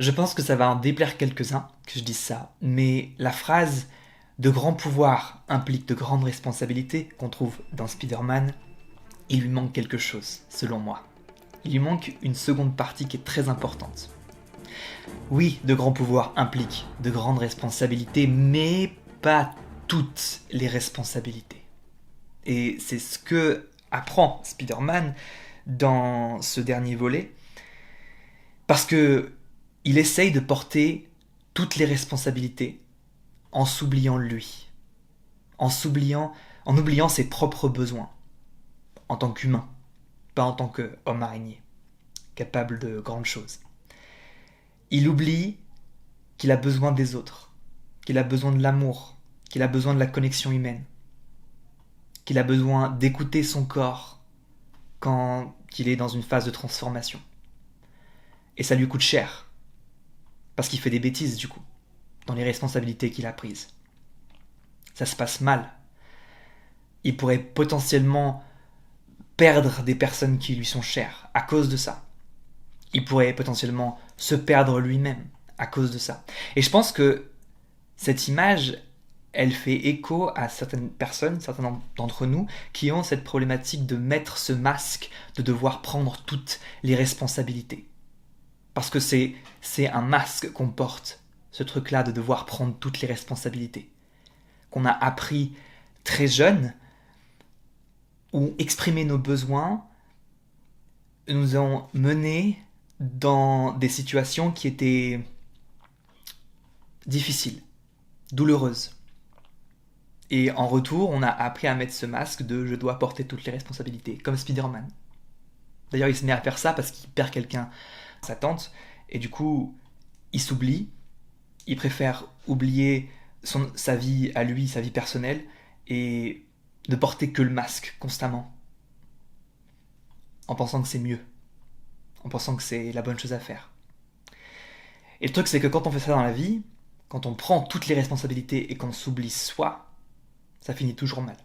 Je pense que ça va en déplaire quelques-uns que je dise ça, mais la phrase de grand pouvoir implique de grandes responsabilités qu'on trouve dans Spider-Man, il lui manque quelque chose, selon moi. Il lui manque une seconde partie qui est très importante. Oui, de grands pouvoirs impliquent de grandes responsabilités, mais pas toutes les responsabilités. Et c'est ce que apprend Spider-Man dans ce dernier volet, parce que il essaye de porter toutes les responsabilités en s'oubliant lui, en oubliant ses propres besoins, en tant qu'humain, pas en tant qu'homme araignée, capable de grandes choses. Il oublie qu'il a besoin des autres, qu'il a besoin de l'amour, qu'il a besoin de la connexion humaine, qu'il a besoin d'écouter son corps quand il est dans une phase de transformation. Et ça lui coûte cher, parce qu'il fait des bêtises du coup, dans les responsabilités qu'il a prises. Ça se passe mal. Il pourrait potentiellement perdre des personnes qui lui sont chères à cause de ça. Il pourrait potentiellement se perdre lui-même à cause de ça. Et je pense que cette image, elle fait écho à certaines personnes, certains d'entre nous, qui ont cette problématique de mettre ce masque, de devoir prendre toutes les responsabilités. Parce que c'est un masque qu'on porte, ce truc-là de devoir prendre toutes les responsabilités. Qu'on a appris très jeune, où exprimer nos besoins nous ont menés dans des situations qui étaient difficiles, douloureuses. Et en retour, on a appris à mettre ce masque de je dois porter toutes les responsabilités, comme Spider-Man. D'ailleurs, il se met à faire ça parce qu'il perd quelqu'un, sa tante, et du coup, il s'oublie, il préfère oublier sa vie à lui, sa vie personnelle, et ne porter que le masque constamment, en pensant que c'est mieux, en pensant que c'est la bonne chose à faire. Et le truc, c'est que quand on fait ça dans la vie, quand on prend toutes les responsabilités et qu'on s'oublie soi, ça finit toujours mal.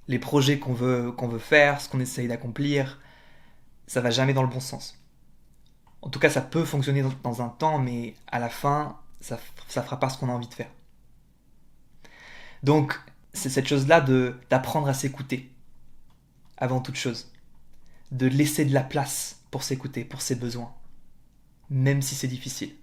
Les projets qu'on veut faire, ce qu'on essaye d'accomplir, ça va jamais dans le bon sens. En tout cas, ça peut fonctionner dans un temps, mais à la fin, ça fera pas ce qu'on a envie de faire. Donc, c'est cette chose-là d'apprendre à s'écouter, avant toute chose. De laisser de la place pour s'écouter, pour ses besoins, même si c'est difficile.